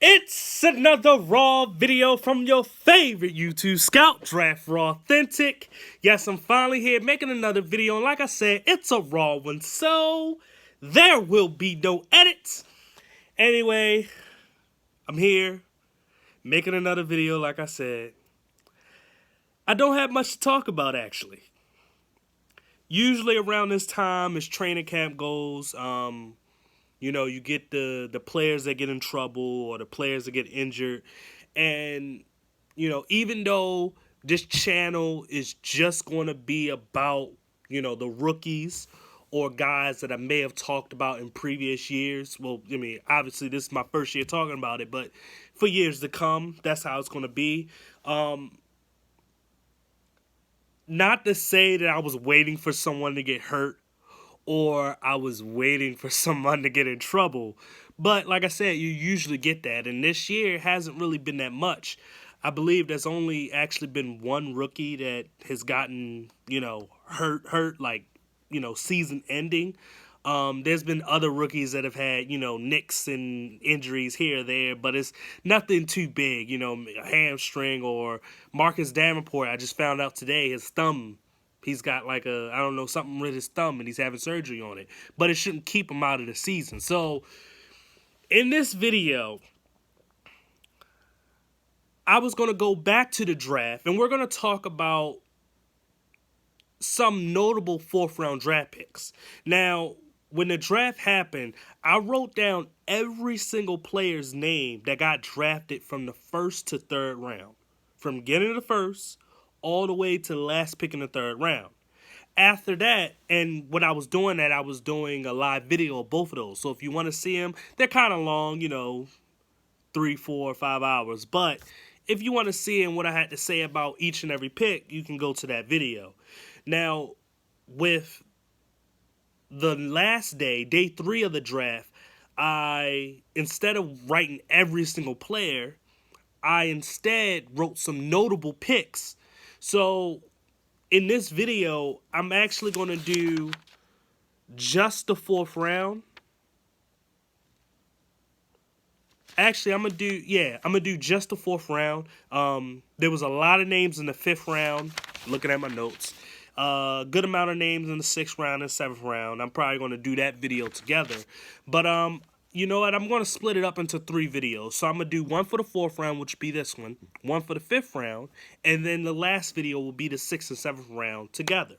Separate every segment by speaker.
Speaker 1: It's another Raw video from your favorite YouTube scout, Draftrawthentic. Yes, I'm finally here making another video, and like I said, it's a Raw one, so there will be no edits. Anyway, I'm here making another video, like I said. I don't have much to talk about, actually. Usually around this time as training camp goes, you get the players that get in trouble or the players that get injured. And, even though this channel is just going to be about, the rookies or guys that I may have talked about in previous years. Well, obviously this is my first year talking about it, but for years to come, that's how it's going to be. Not to say that I was waiting for someone to get hurt or I was waiting for someone to get in trouble. But like I said, you usually get that. And this year hasn't really been that much. I believe there's only actually been one rookie that has gotten, hurt like, season ending. There's been other rookies that have had, nicks and injuries here or there, but it's nothing too big, a hamstring or Marcus Davenport. I just found out today his thumb. He's got like something with his thumb and he's having surgery on it. But it shouldn't keep him out of the season. So, in this video, I was going to go back to the draft and we're going to talk about some notable fourth-round draft picks. Now, when the draft happened, I wrote down every single player's name that got drafted from the first to third round. From beginning of the first all the way to the last pick in the third round. After that, and when I was doing that, I was doing a live video of both of those. So if you want to see them, they're kind of long, 3, 4, 5 hours. But if you want to see what I had to say about each and every pick, you can go to that video. Now, with the last day 3 of the draft, instead of writing every single player, I instead wrote some notable picks. So, in this video, I'm actually going to do just the 4th round. Actually, I'm going to do just the 4th round. There was a lot of names in the 5th round, looking at my notes. Good amount of names in the 6th round and 7th round. I'm probably going to do that video together. But, you know what? I'm going to split it up into 3 videos. So I'm going to do one for the 4th round, which will be this one for the 5th round, and then the last video will be the 6th and 7th round together.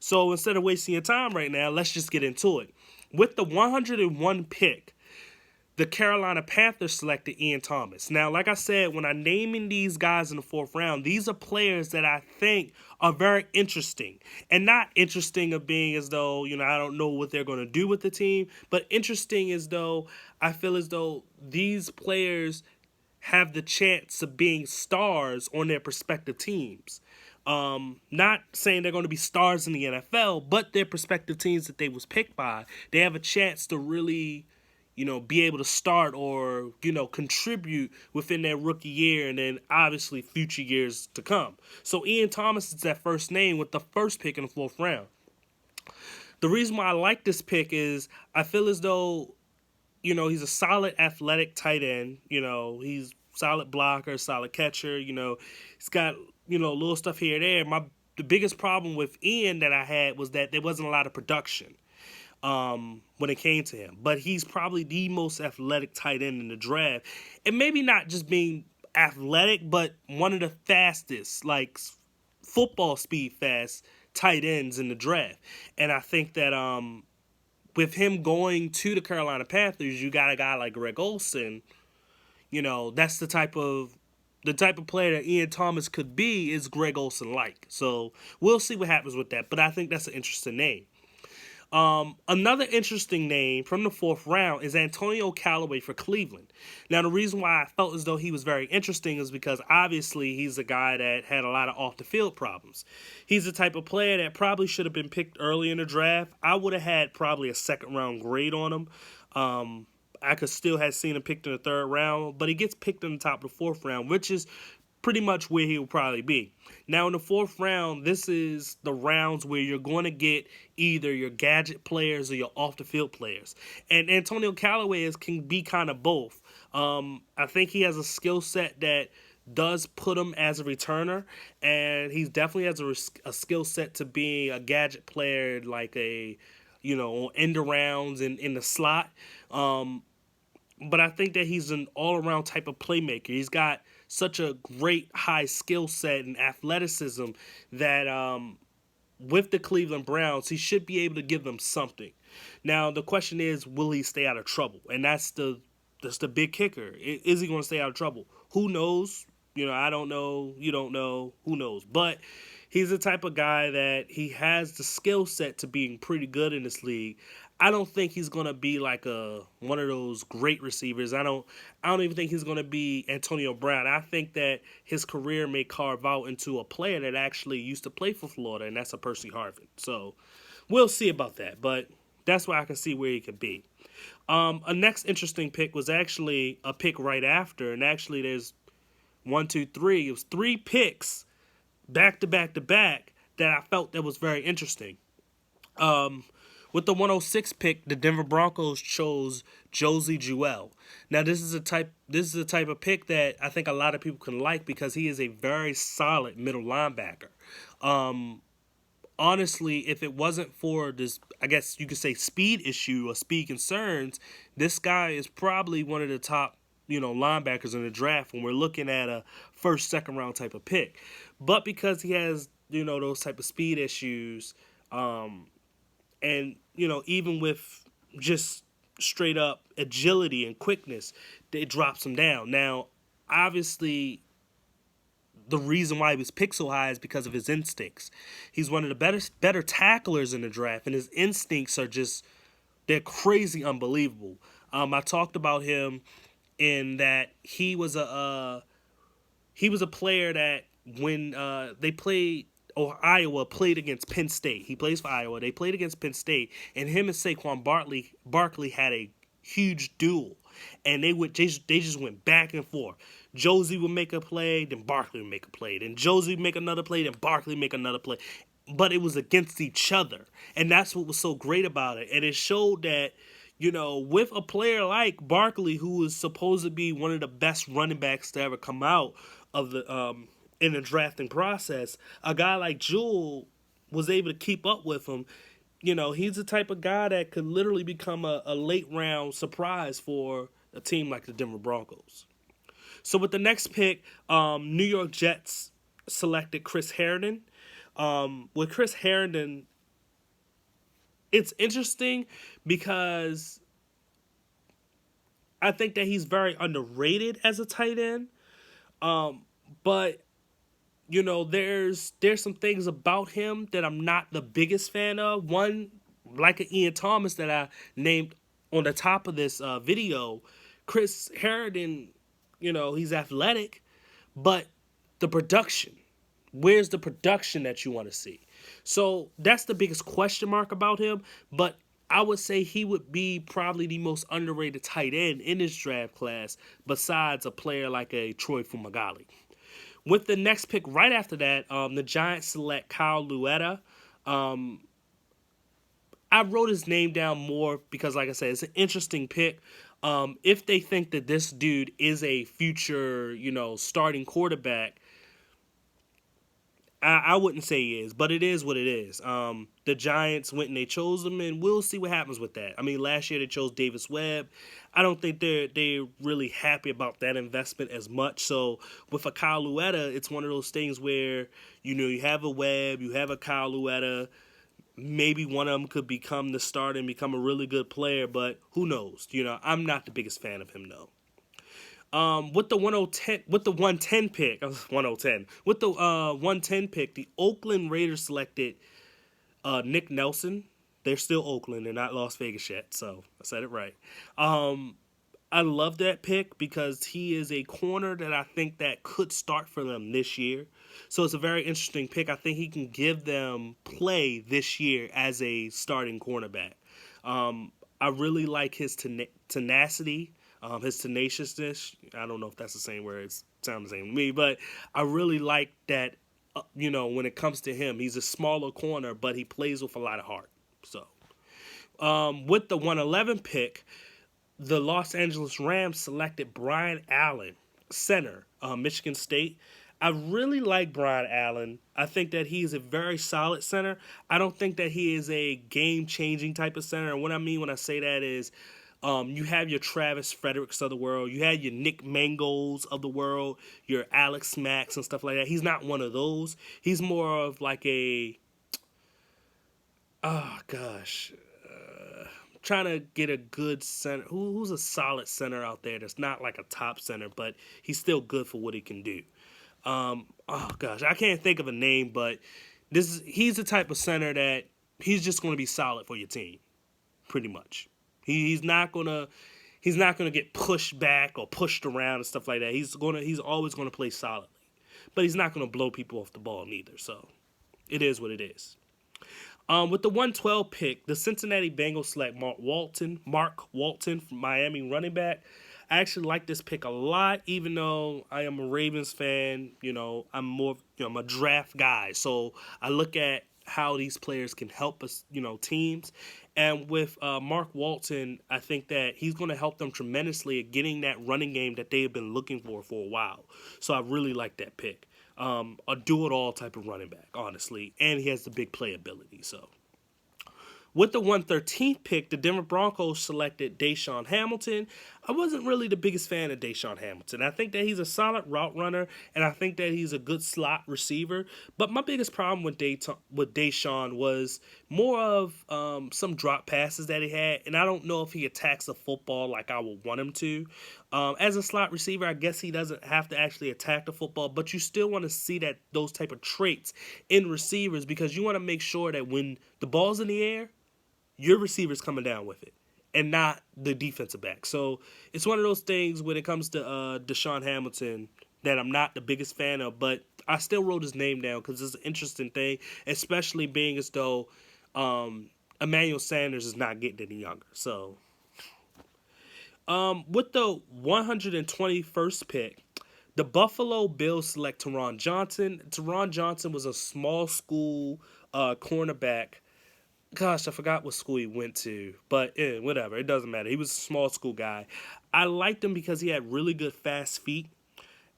Speaker 1: So instead of wasting your time right now, let's just get into it. With the 101 pick, the Carolina Panthers selected Ian Thomas. Now, like I said, when I'm naming these guys in the 4th round, these are players that I think are very interesting. And not interesting of being as though, I don't know what they're going to do with the team, but interesting as though I feel as though these players have the chance of being stars on their respective teams. Not saying they're going to be stars in the NFL, but their respective teams that they was picked by, they have a chance to really be able to start or, contribute within their rookie year and then obviously future years to come. So Ian Thomas is that first name with the first pick in the 4th round. The reason why I like this pick is I feel as though, he's a solid athletic tight end. He's solid blocker, solid catcher. He's got, little stuff here and there. The biggest problem with Ian that I had was that there wasn't a lot of production. When it came to him. But he's probably the most athletic tight end in the draft. And maybe not just being athletic, but one of the fastest, like football speed fast tight ends in the draft. And I think that with him going to the Carolina Panthers, you got a guy like Greg Olsen. That's the type of player that Ian Thomas could be is Greg Olsen-like. So we'll see what happens with that. But I think that's an interesting name. Another interesting name from the 4th round is Antonio Callaway for Cleveland. Now, the reason why I felt as though he was very interesting is because obviously he's a guy that had a lot of off-the-field problems. He's the type of player that probably should have been picked early in the draft. I would have had probably a 2nd-round grade on him. I could still have seen him picked in the 3rd round, but he gets picked in the top of the 4th round, which is pretty much where he will probably be. Now, in the 4th round, this is the rounds where you're going to get either your gadget players or your off-the-field players. And Antonio Callaway can be kind of both. I think he has a skill set that does put him as a returner, and he definitely has a skill set to being a gadget player, like a, on end arounds and in the slot. Um, but I think that he's an all around type of playmaker. He's got such a great high skill set and athleticism that with the Cleveland Browns, he should be able to give them something. Now the question is, will he stay out of trouble? And that's the big kicker. Is he going to stay out of trouble? Who knows? I don't know. You don't know. Who knows? But he's the type of guy that he has the skill set to being pretty good in this league. I don't think he's gonna be like one of those great receivers. I don't even think he's gonna be Antonio Brown. I think that his career may carve out into a player that actually used to play for Florida, and that's a Percy Harvin. So we'll see about that. But that's where I can see where he could be. A next interesting pick was actually a pick right after, and actually there's one, two, three. It was three picks back to back to back that I felt that was very interesting. Um, with the 106 pick, the Denver Broncos chose Josie Jewell. Now this is a type of pick that I think a lot of people can like because he is a very solid middle linebacker. Um, Honestly, if it wasn't for this, I guess you could say speed issue or speed concerns, this guy is probably one of the top, linebackers in the draft when we're looking at a first, second round type of pick. But because he has, those type of speed issues, and even with just straight up agility and quickness, it drops him down. Now, obviously, the reason why he was picked so high is because of his instincts. He's one of the better tacklers in the draft, and his instincts are just, they're crazy unbelievable. I talked about him in that he was a player that when they played, or Iowa played against Penn State. He plays for Iowa. They played against Penn State, and him and Saquon Barkley had a huge duel, and they just went back and forth. Josie would make a play, then Barkley would make a play, then Josie would make another play, then Barkley would make another play. But it was against each other, and that's what was so great about it. And it showed that, with a player like Barkley, who is supposed to be one of the best running backs to ever come out of the in the drafting process, a guy like Jewell was able to keep up with him. He's the type of guy that could literally become a late round surprise for a team like the Denver Broncos. So with the next pick, New York Jets selected Chris Herndon. With Chris Herndon, it's interesting because I think that he's very underrated as a tight end. But there's some things about him that I'm not the biggest fan of. One, like an Ian Thomas that I named on the top of this video, Chris Herndon, he's athletic, but the production, where's the production that you want to see? So that's the biggest question mark about him, but I would say he would be probably the most underrated tight end in this draft class besides a player like a Troy Fumagalli. With the next pick right after that, the Giants select Kyle Luetta. I wrote his name down more because, like I said, it's an interesting pick. If they think that this dude is a future, starting quarterback, I wouldn't say he is, but it is what it is. The Giants went and they chose him, and we'll see what happens with that. I mean, last year they chose Davis Webb. I don't think they're really happy about that investment as much. So with a Kyle Luetta, it's one of those things where, you have a Webb, you have a Kyle Luetta. Maybe one of them could become the starter and become a really good player, but who knows? I'm not the biggest fan of him, though. With the 110 pick, 110. With the 110 pick, the Oakland Raiders selected Nick Nelson. They're still Oakland, they're not Las Vegas yet, so I said it right. I love that pick because he is a corner that I think that could start for them this year. So it's a very interesting pick. I think he can give them play this year as a starting cornerback. I really like his tenacity. His tenaciousness. I don't know if that's the same word. It sounds the same to me, but I really like that. When it comes to him, he's a smaller corner, but he plays with a lot of heart. So, with the 111 pick, the Los Angeles Rams selected Brian Allen, center, Michigan State. I really like Brian Allen. I think that he is a very solid center. I don't think that he is a game-changing type of center. And what I mean when I say that is you have your Travis Fredericks of the world. You had your Nick Mangos of the world, your Alex Max and stuff like that. He's not one of those. He's more of like a, oh gosh, trying to get a good center. Who's a solid center out there that's not like a top center, but he's still good for what he can do. Oh gosh, I can't think of a name, but he's the type of center that he's just going to be solid for your team, pretty much. He's not gonna get pushed back or pushed around and stuff like that. He's always gonna play solidly, but he's not gonna blow people off the ball neither. So it is what it is. With the 112 pick, the Cincinnati Bengals select Mark Walton from Miami, running back. I actually like this pick a lot, even though I am a Ravens fan. I'm a draft guy, so I look at how these players can help us, teams. And with Mark Walton, I think that he's going to help them tremendously at getting that running game that they have been looking for a while. So I really like that pick. A do-it-all type of running back, honestly. And he has the big playability, so. With the 113th pick, the Denver Broncos selected Deshaun Hamilton. I wasn't really the biggest fan of Deshaun Hamilton. I think that he's a solid route runner, and I think that he's a good slot receiver. But my biggest problem with Deshaun was more of some drop passes that he had, and I don't know if he attacks the football like I would want him to. As a slot receiver, I guess he doesn't have to actually attack the football, but you still want to see those type of traits in receivers because you want to make sure that when the ball's in the air, your receiver's coming down with it and not the defensive back. So it's one of those things when it comes to Deshaun Hamilton that I'm not the biggest fan of, but I still wrote his name down because it's an interesting thing, especially being as though Emmanuel Sanders is not getting any younger. So with the 121st pick, the Buffalo Bills select Teron Johnson. Teron Johnson was a small school cornerback. Gosh, I forgot what school he went to, but whatever. It doesn't matter. He was a small school guy. I liked him because he had really good fast feet,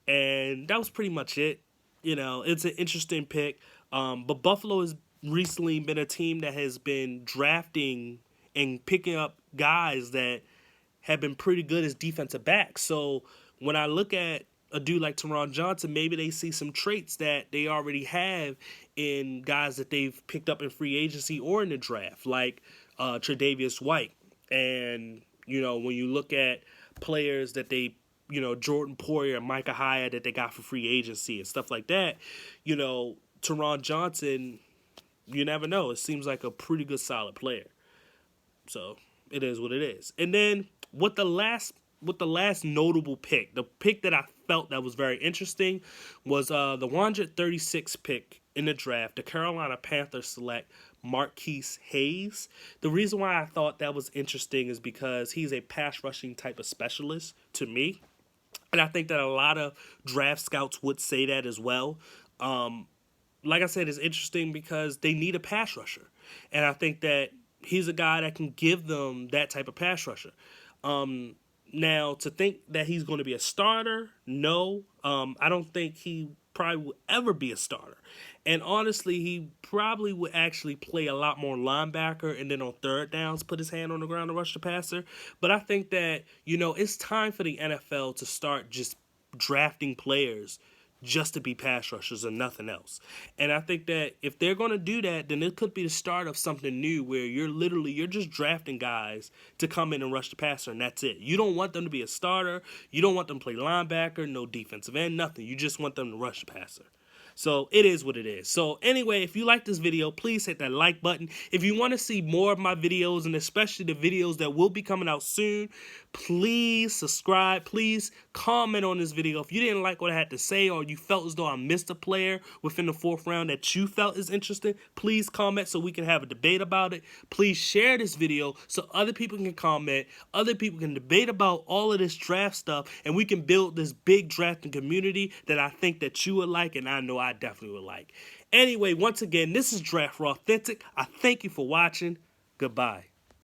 Speaker 1: and that was pretty much it. It's an interesting pick. But Buffalo has recently been a team that has been drafting and picking up guys that have been pretty good as defensive backs. So when I look at a dude like Teron Johnson, maybe they see some traits that they already have in guys that they've picked up in free agency or in the draft, like Tre'Davious White. And, when you look at players that they, Jordan Poyer and Micah Hyde that they got for free agency and stuff like that, Teron Johnson, you never know. It seems like a pretty good, solid player. So it is what it is. And then with the last notable pick, the pick that I felt that was very interesting was the 136th pick in the draft. The Carolina Panthers select Marquise Hayes. The reason why I thought that was interesting is because he's a pass rushing type of specialist to me. And I think that a lot of draft scouts would say that as well. Like I said, it's interesting because they need a pass rusher. And I think that he's a guy that can give them that type of pass rusher. Now, to think that he's going to be a starter, no. I don't think he probably will ever be a starter. And honestly, he probably would actually play a lot more linebacker and then on third downs put his hand on the ground to rush the passer. But I think that, it's time for the NFL to start just drafting players just to be pass rushers and nothing else. And I think that if they're going to do that, then it could be the start of something new where you're just drafting guys to come in and rush the passer, and that's it. You don't want them to be a starter. You don't want them to play linebacker, no defensive end, nothing. You just want them to rush the passer. So it is what it is. So anyway, if you like this video, please hit that like button. If you want to see more of my videos, and especially the videos that will be coming out soon, please subscribe. Please comment on this video. If you didn't like what I had to say or you felt as though I missed a player within the 4th round that you felt is interesting, please comment so we can have a debate about it. Please share this video so other people can comment, other people can debate about all of this draft stuff, and we can build this big drafting community that I think that you would like, and I know I definitely would like. Anyway, once again, this is Draftrawthentic. I thank you for watching. Goodbye.